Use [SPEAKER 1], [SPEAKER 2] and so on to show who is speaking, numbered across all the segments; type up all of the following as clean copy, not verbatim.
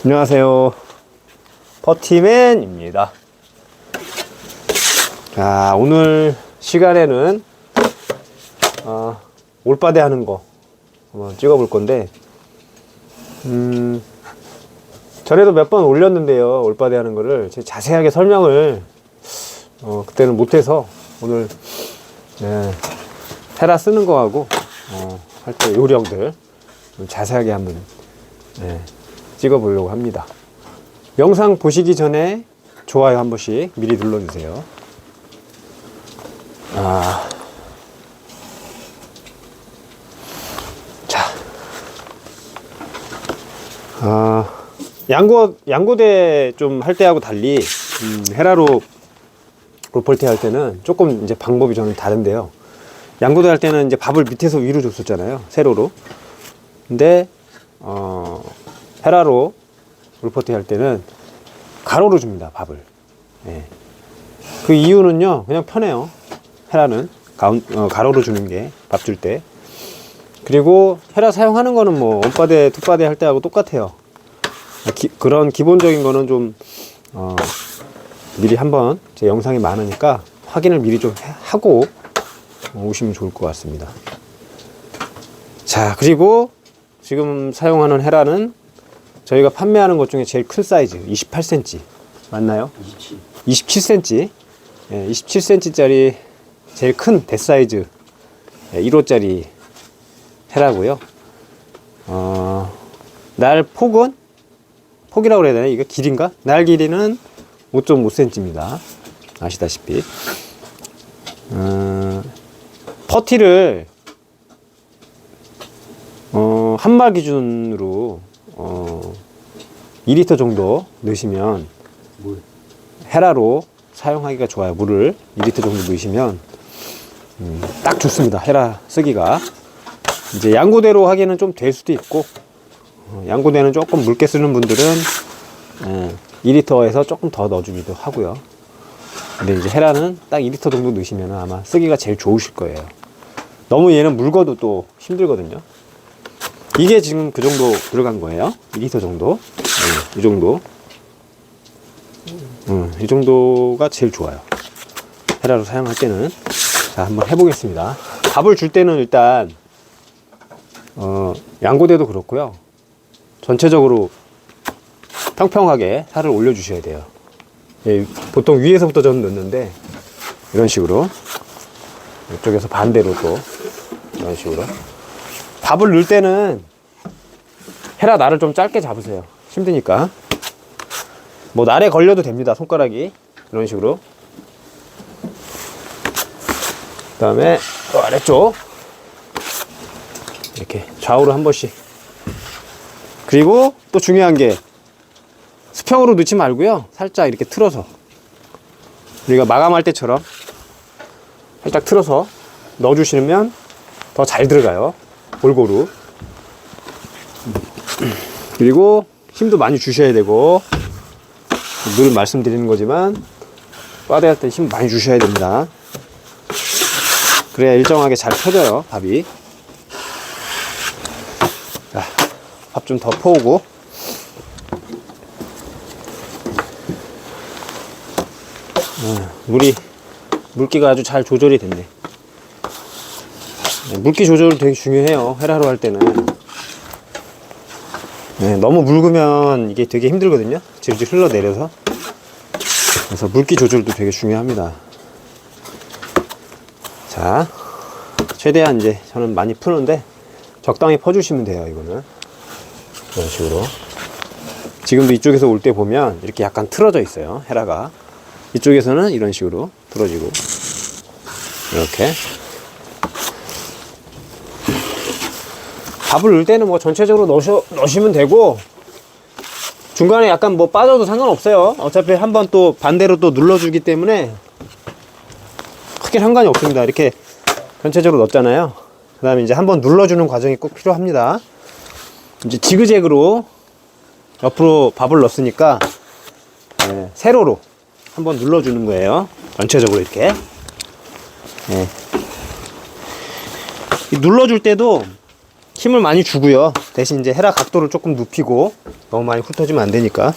[SPEAKER 1] 안녕하세요. 퍼티맨입니다. 자, 오늘 시간에는 올바대 하는 거 한번 찍어 볼 건데, 전에도 몇 번 올렸는데요. 올바대 하는 거를 자세하게 설명을 그때는 못해서 오늘 헤라 쓰는 거하고 할 때 요령들 자세하게 한번 찍어 보려고 합니다. 영상 보시기 전에 좋아요 한 번씩 미리 눌러주세요. 양고대 좀 할 때하고 달리 헤라로 로폴테 할 때는 조금 이제 방법이 저는 다른데요. 양고대 할 때는 이제 밥을 밑에서 위로 줬었잖아요, 세로로. 근데 헤라로 로폴테 할 때는 가로로 줍니다, 밥을. 그 이유는요, 그냥 편해요. 헤라는 가로로 주는 게 밥 줄 때. 그리고 헤라 사용하는 거는 뭐 원바대, 투바대 할 때하고 똑같아요. 그런 기본적인 거는 좀 미리 한번 제 영상이 많으니까 확인을 미리 좀 하고 오시면 좋을 것 같습니다. 자, 그리고 지금 사용하는 헤라는 저희가 판매하는 것 중에 제일 큰 사이즈 28cm 맞나요? 27cm 27cm 짜리 제일 큰 대사이즈 1호짜리 헤라고요. 날 폭이라고 그래야 되나? 이거 길인가? 날 길이는 5.5cm입니다. 아시다시피. 퍼티를 한 말 기준으로 2리터 정도 넣으시면 헤라로 사용하기가 좋아요. 물을 2리터 정도 넣으시면 딱 좋습니다. 헤라 쓰기가. 이제 양고대로 하기에는 좀 될 수도 있고, 양고대는 조금 묽게 쓰는 분들은 2리터에서 조금 더 넣어주기도 하고요. 근데 이제 헤라는 딱 2리터 정도 넣으시면 아마 쓰기가 제일 좋으실 거예요. 너무 얘는 묽어도 또 힘들거든요. 이게 지금 그 정도 들어간 거예요. 2리터 정도. 이 정도. 이 정도가 제일 좋아요. 헤라로 사용할 때는. 자, 한번 해보겠습니다. 밥을 줄 때는 일단 양고대도 그렇고요. 전체적으로 평평하게 살을 올려주셔야 돼요. 보통 위에서부터 저는 넣는데 이런 식으로, 이쪽에서 반대로 또 이런 식으로. 밥을 넣을 때는 헤라 날을 좀 짧게 잡으세요. 힘드니까. 뭐 날에 걸려도 됩니다, 손가락이. 이런 식으로. 그 다음에 또 아래쪽 이렇게 좌우로 한 번씩. 그리고 또 중요한 게 수평으로 넣지 말고요, 살짝 이렇게 틀어서, 우리가 마감할 때처럼 살짝 틀어서 넣어주시면 더 잘 들어가요, 골고루. 그리고 힘도 많이 주셔야 되고, 늘 말씀드리는 거지만 빠데할 때 힘 많이 주셔야 됩니다. 그래야 일정하게 잘 펴져요, 밥이. 자, 밥 좀 더 퍼오고. 물기가 아주 잘 조절이 됐네. 물기 조절 되게 중요해요, 헤라로 할 때는. 너무 묽으면 이게 되게 힘들거든요, 질질 흘러내려서. 그래서 물기 조절도 되게 중요합니다. 자, 최대한 이제 저는 많이 푸는데 적당히 퍼주시면 돼요. 이거는 이런 식으로. 지금도 이쪽에서 올 때 보면 이렇게 약간 틀어져 있어요, 헤라가. 이쪽에서는 이런 식으로 틀어지고, 이렇게. 밥을 넣을 때는 뭐 전체적으로 넣으시면 되고, 중간에 약간 뭐 빠져도 상관없어요. 어차피 한번 또 반대로 또 눌러주기 때문에 크게 상관이 없습니다. 이렇게 전체적으로 넣었잖아요. 그 다음에 이제 한번 눌러주는 과정이 꼭 필요합니다. 이제 지그재그로 옆으로 밥을 넣었으니까 세로로 한번 눌러주는 거예요. 전체적으로 이렇게. 눌러줄 때도 힘을 많이 주고요. 대신 이제 헤라 각도를 조금 눕히고 너무 많이 훑어주면 안 되니까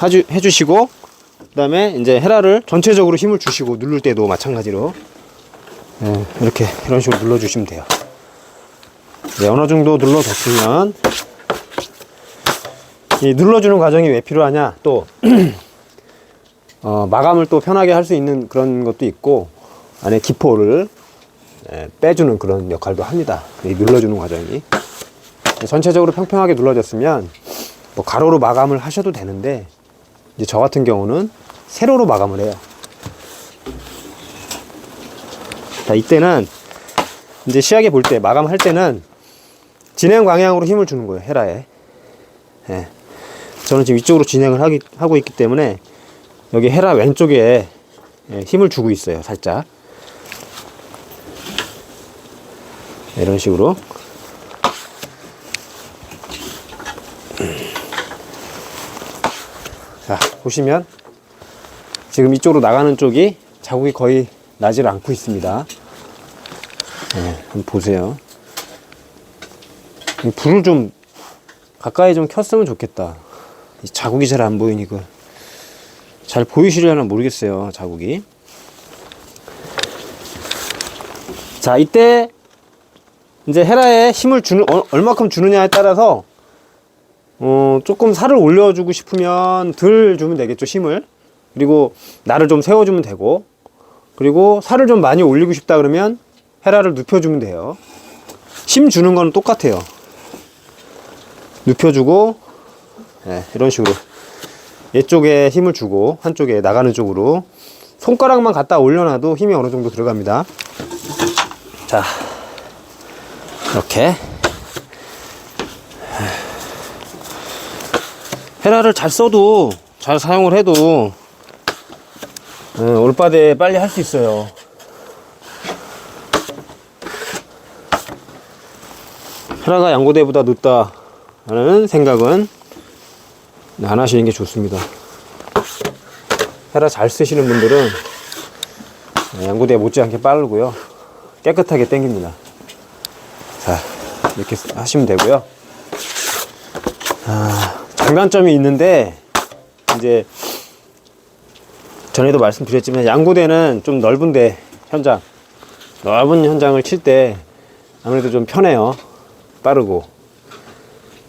[SPEAKER 1] 해주시고, 그 다음에 이제 헤라를 전체적으로 힘을 주시고, 누를 때도 마찬가지로 이렇게 이런 식으로 눌러주시면 돼요. 네, 어느 정도 눌러줬으면, 이 눌러주는 과정이 왜 필요하냐, 또 마감을 또 편하게 할 수 있는 그런 것도 있고, 안에 기포를 빼주는 그런 역할도 합니다. 이 눌러주는 과정이. 전체적으로 평평하게 눌러졌으면 뭐 가로로 마감을 하셔도 되는데, 이제 저 같은 경우는 세로로 마감을 해요. 자, 이때는 이제 시하게 볼 때, 마감할 때는 진행 방향으로 힘을 주는 거예요, 헤라에. 예. 저는 지금 이쪽으로 진행을 하고 있기 때문에 여기 헤라 왼쪽에 힘을 주고 있어요, 살짝. 이런 식으로. 자, 보시면 지금 이쪽으로 나가는 쪽이 자국이 거의 나질 않고 있습니다. 네, 한번 보세요. 불을 좀 가까이 좀 켰으면 좋겠다. 이 자국이 잘 안 보이니까. 잘 보이시려나 모르겠어요, 자국이. 자, 이때 이제 헤라에 힘을 얼마큼 주느냐에 따라서 조금 살을 올려주고 싶으면 덜 주면 되겠죠, 힘을. 그리고 날을 좀 세워주면 되고, 그리고 살을 좀 많이 올리고 싶다 그러면 헤라를 눕혀주면 돼요. 힘 주는 건 똑같아요. 눕혀주고, 네, 이런 식으로 이쪽에 힘을 주고 한쪽에 나가는 쪽으로 손가락만 갖다 올려놔도 힘이 어느 정도 들어갑니다. 자, 이렇게 헤라를 잘 써도, 잘 사용을 해도 올바데 빨리 할 수 있어요. 헤라가 양고대보다 늦다라는 생각은 안 하시는 게 좋습니다. 헤라 잘 쓰시는 분들은 양고대 못지않게 빠르고요, 깨끗하게 당깁니다. 자, 이렇게 하시면 되고요. 장단점이 있는데, 이제 전에도 말씀드렸지만 양고대는 좀 넓은 현장을 칠 때 아무래도 좀 편해요. 빠르고.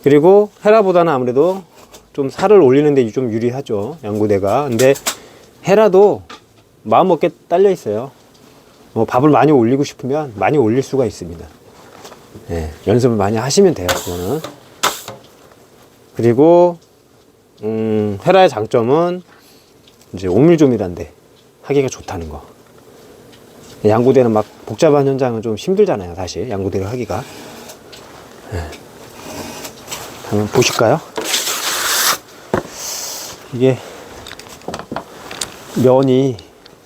[SPEAKER 1] 그리고 헤라보다는 아무래도 좀 살을 올리는데 좀 유리하죠, 양고대가. 근데 헤라도 마음먹게 딸려 있어요. 밥을 많이 올리고 싶으면 많이 올릴 수가 있습니다. 네, 연습을 많이 하시면 돼요, 그거는. 그리고 헤라의 장점은 이제 오밀조밀한데 하기가 좋다는 거. 양고대는 막 복잡한 현장은 좀 힘들잖아요, 사실 양고대를 하기가. 네. 한번 보실까요? 이게 면이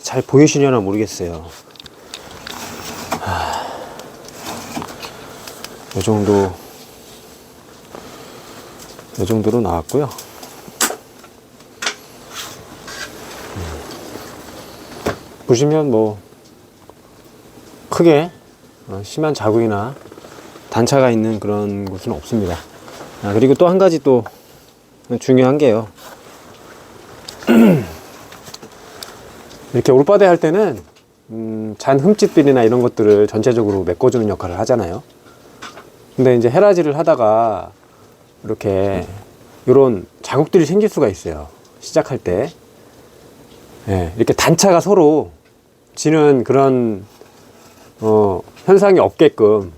[SPEAKER 1] 잘 보이시려나 모르겠어요. 이 정도로 나왔고요. 보시면 뭐 크게 심한 자국이나 단차가 있는 그런 곳은 없습니다. 그리고 또 한 가지 또 중요한 게요. 이렇게 올바데 할 때는 잔 흠집들이나 이런 것들을 전체적으로 메꿔주는 역할을 하잖아요. 근데 이제 헤라질을 하다가 이렇게 이런 자국들이 생길 수가 있어요, 시작할 때. 예, 이렇게 단차가 서로 지는 그런 현상이 없게끔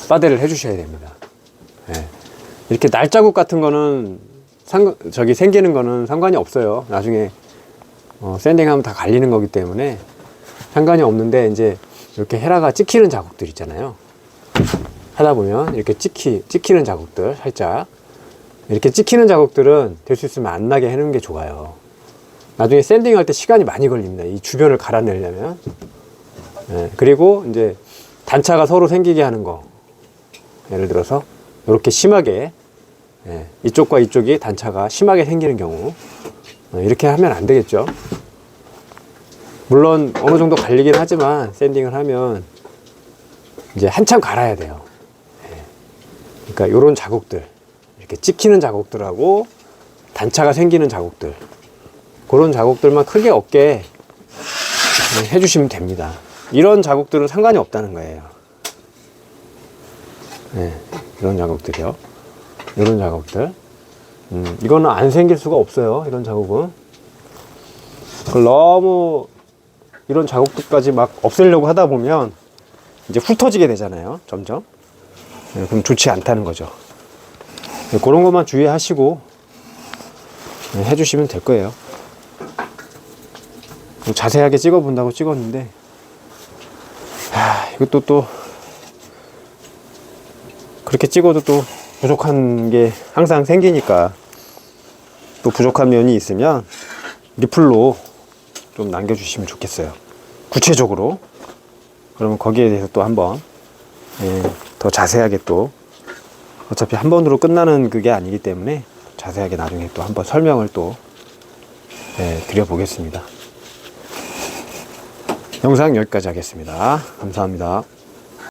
[SPEAKER 1] 바데를 해주셔야 됩니다. 예. 이렇게 날자국 같은 거는 생기는 거는 상관이 없어요. 나중에 샌딩하면 다 갈리는 거기 때문에 상관이 없는데, 이제 이렇게 헤라가 찍히는 자국들 있잖아요. 하다 보면 이렇게 찍히는 자국들, 살짝 이렇게 찍히는 자국들은 될 수 있으면 안 나게 해놓는 게 좋아요. 나중에 샌딩할 때 시간이 많이 걸립니다, 이 주변을 갈아내려면. 예, 그리고 이제 단차가 서로 생기게 하는 거, 예를 들어서 이렇게 심하게, 이쪽과 이쪽이 단차가 심하게 생기는 경우, 이렇게 하면 안 되겠죠. 물론 어느 정도 갈리긴 하지만 샌딩을 하면 이제 한참 갈아야 돼요. 그러니까 요런 자국들, 이렇게 찍히는 자국들하고 단차가 생기는 자국들, 그런 자국들만 크게 없게 해주시면 됩니다. 이런 자국들은 상관이 없다는 거예요. 네, 이런 자국들이요. 이런 자국들. 이거는 안 생길 수가 없어요. 이런 자국은. 그걸 너무 이런 자국들까지 막 없애려고 하다 보면 이제 훑어지게 되잖아요. 점점. 네, 그럼 좋지 않다는 거죠. 네, 그런 것만 주의하시고 네, 해주시면 될 거예요. 자세하게 찍어본다고 찍었는데, 이것도 또 그렇게 찍어도 또 부족한 게 항상 생기니까, 또 부족한 면이 있으면 리플로 좀 남겨주시면 좋겠어요. 구체적으로. 그러면 거기에 대해서 또 한번 더 자세하게, 또 어차피 한 번으로 끝나는 그게 아니기 때문에 자세하게 나중에 또 한번 설명을 또 드려보겠습니다. 영상 여기까지 하겠습니다. 감사합니다.